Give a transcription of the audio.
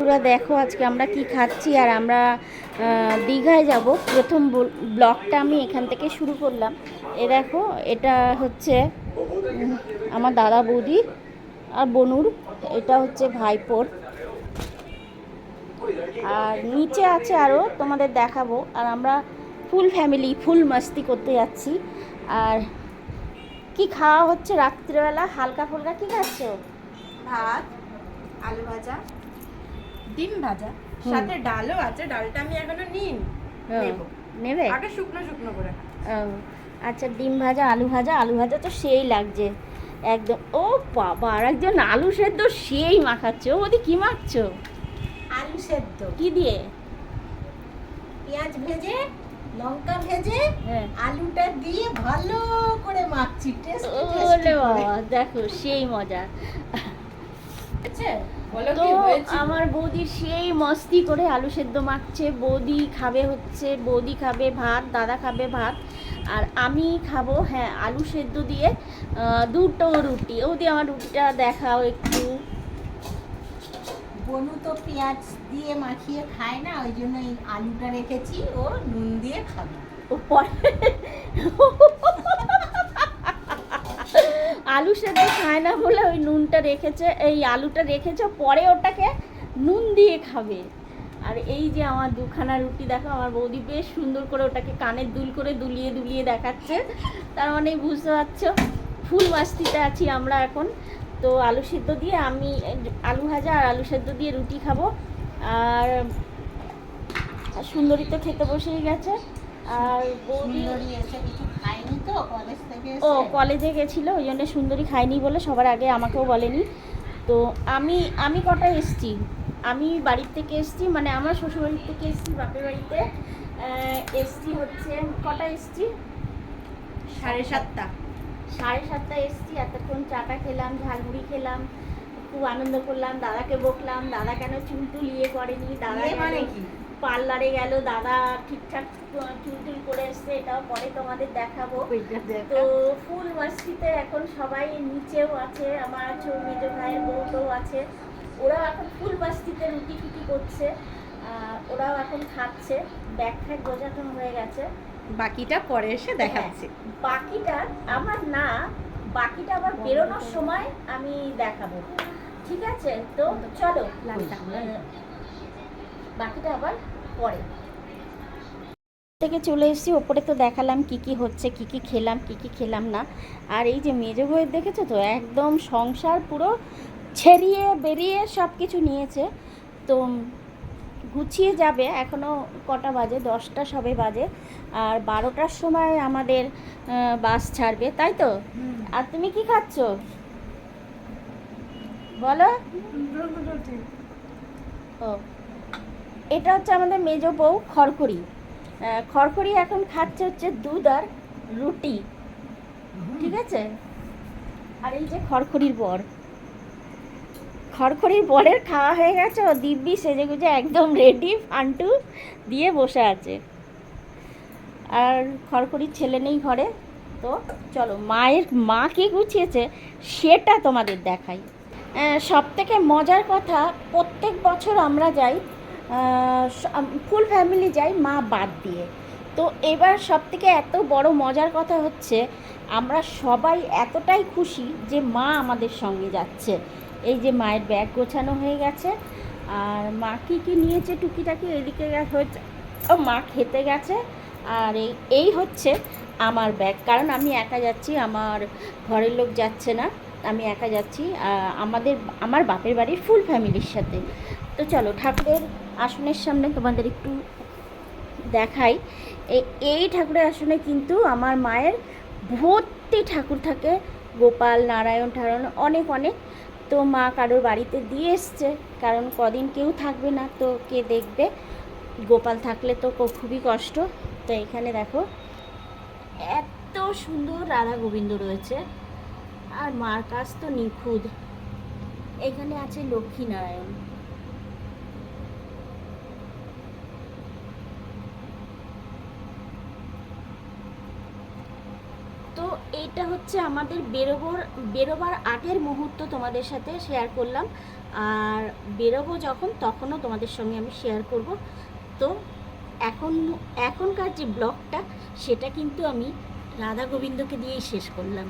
তোরা দেখো আজকে আমরা কি খাচ্ছি। আর আমরা দীঘায় যাব। প্রথম ব্লগটা আমি এখান থেকে শুরু করলাম। এ দেখো, এটা হচ্ছে আমার দাদা বৌদি আর বনুর, এটা হচ্ছে ভাইপোর। আর নিচে আছে আরও, তোমাদের দেখাবো। আর আমরা ফুল ফ্যামিলি ফুল মাস্তি করতে যাচ্ছি। আর কি খাওয়া হচ্ছে রাত্রিবেলা, হালকা ফুলকা কি খাচ্ছ? ভাত, আলু ভাজা, ডিম ভাজা, সাথে ডালও আছে। ডালটা আমি এখনো নিইনি, নেবে আগে শুকনো শুকনো করে। আচ্ছা, ডিম ভাজা, আলু ভাজা। আলু ভাজা তো সেই লাগছে একদম। ও বাবা, আর একজন আলু সেদ্ধ সেই মাখাচ্ছে। ও বৌদি কি মাখছো? আলু সেদ্ধ কি দিয়ে? পেঁয়াজ ভেজে, লঙ্কা ভেজে, আলুটা দিয়ে ভালো করে মাখছি। ওলে বাবা, দেখো সেই মজা। তো আমার বৌদি সেই মস্তি করে আলু সেদ্ধ মাখছে। বৌদি খাবে হচ্ছে, বৌদি খাবে ভাত, দাদা খাবে ভাত, আর আমি খাবো আলু সেদ্ধ দিয়ে দুটো রুটি। ওদি আমার রুটিটা দেখাও একটু। বনু তো পেঁয়াজ দিয়ে মাখিয়ে খায় না, ওই জন্য এই আলুটা রেখেছি, ও নুন দিয়ে খাবে। ও পরে আলু সেদ্ধ খায় না বলে ওই নুনটা রেখেছে, এই আলুটা রেখেছে, পরে ওটাকে নুন দিয়ে খাবে। আর এই যে আমার দুখানা রুটি দেখো, আমার বৌদি বেশ সুন্দর করে ওটাকে কানের দুল করে দুলিয়ে দুলিয়ে দেখাচ্ছে। তার মানে বুঝতে পারছো ফুল মাস্তিতে আছি আমরা এখন। তো আলু সেদ্ধ দিয়ে আমি আলু ভাজা আর আলু সেদ্ধ দিয়ে রুটি খাবো। আর সুন্দরী তো খেতে বসেই গেছে। আর বৌদি কিছু খায়নি তো, কলেজ থেকে ও কলেজে গেছিলো, ওই জন্য সুন্দরী খায়নি বলে সবার আগে আমাকেও বলেনি। তো আমি কটা এসছি, আমি বাড়ির থেকে এসছি, মানে আমার শ্বশুরবাড়ির থেকে এসছি, বাপের বাড়িতে এসছি হচ্ছে কটা এসছি, 7:30। 7:30 এসছি। এতক্ষণ চাটা খেলাম, ঝালমুড়ি খেলাম, খুব আনন্দ করলাম। দাদাকে বকলাম, দাদা কেন চুল টুল করেনি, দাদা মানে কি পার্লারে গেল, দাদা ঠিকঠাক চুল টুল করে এসছে, এটাও পরে তোমাদের দেখাবো। তো ফুল মাস্তিতে এখন সবাই নিচেও আছে, আমার মেজো ভাইয়ের বউটাও আছে। ওরাও এখন ফুল মাস্তিতে রুটি ফুটি করছে, ওরাও এখন খাচ্ছে। ব্যাগ ফ্যাগ বোঝানো হয়ে গেছে, বাকিটা পরে এসে দেখাচ্ছি। বাকিটা আমার না, বাকিটা আবার বেরোনোর সময় আমি দেখাবো, ঠিক আছে? তো চলো, বাকিটা আবার পরে। থেকে চলে এসেছি ওপরে, তো দেখালাম কি কি হচ্ছে, কি কি খেলাম, কি কি খেলাম না। আর এই যে মেজো বউয়ের দেখেছো তো, একদম সংসার পুরো ছেড়িয়ে বেরিয়ে সব কিছু নিয়েছে। তো গুছিয়ে যাবে, এখনও কটা বাজে, 10টা সবে বাজে। আর 12টার সময় আমাদের বাস ছাড়বে, তাই তো? আর তুমি কি খাচ্ছ বলো? ও, এটা হচ্ছে আমাদের মেজো বউ খড়খড়ি। খড়খড়ি এখন খাচ্ছে হচ্ছে দুধ আর রুটি, ঠিক আছে? আর এই যে খড়খড়ির বর, খড়খড়ির বরের খাওয়া হয়ে গেছে, ও দিব্যি সেজে গুজে একদম রেডি, ফান্টু দিয়ে বসে আছে। আর খড়খড়ির ছেলে নেই ঘরে। তো চলো, মা কি গুছিয়েছে সেটা তোমাদের দেখাই। সব থেকে মজার কথা, প্রত্যেক বছর আমরা যাই, ফুল ফ্যামিলি যাই মা বাদ দিয়ে। তো এবার সব থেকে এত বড় মজার কথা হচ্ছে, আমরা সবাই এতটাই খুশি যে মা আমাদের সঙ্গে যাচ্ছে। এই যে মায়ের ব্যাগ গোছানো হয়ে গেছে, আর মা কী কী নিয়েছে টুকিটাকি এদিকে হচ্ছে, ও মা খেতে গেছে। আর এই হচ্ছে আমার ব্যাগ, কারণ আমি একা যাচ্ছি, আমার ঘরের লোক যাচ্ছে না, আমি একা যাচ্ছি আমার বাপের বাড়ির ফুল ফ্যামিলির সাথে। তো চলো ঠাকুরের আসনের সামনে তোমাদের একটু দেখাই। এই ঠাকুরের আসনে কিন্তু আমার মায়ের ভর্তি ঠাকুর থাকে, গোপাল, নারায়ণ ঠাকুর অনেক অনেক। তো মা কারোর বাড়িতে দিয়ে এসছে, কারণ কদিন কেউ থাকবে না, তো কে দেখবে, গোপাল থাকলে তো খুবই কষ্ট। তো এখানে দেখো এত সুন্দর রাধা গোবিন্দ রয়েছে, আর মার কাছ তো নিখুঁত। এখানে আছে লক্ষ্মী নারায়ণ। তো এই এটা হচ্ছে আমাদের বেরোবার আগের মুহূর্ত তোমাদের সাথে শেয়ার করলাম, আর বেরোবো যখন তখনও তোমাদের সঙ্গে আমি শেয়ার করব। তো এখনকার যে ব্লগটা সেটা কিন্তু আমি রাধা গোবিন্দকে দিয়েই শেষ করলাম।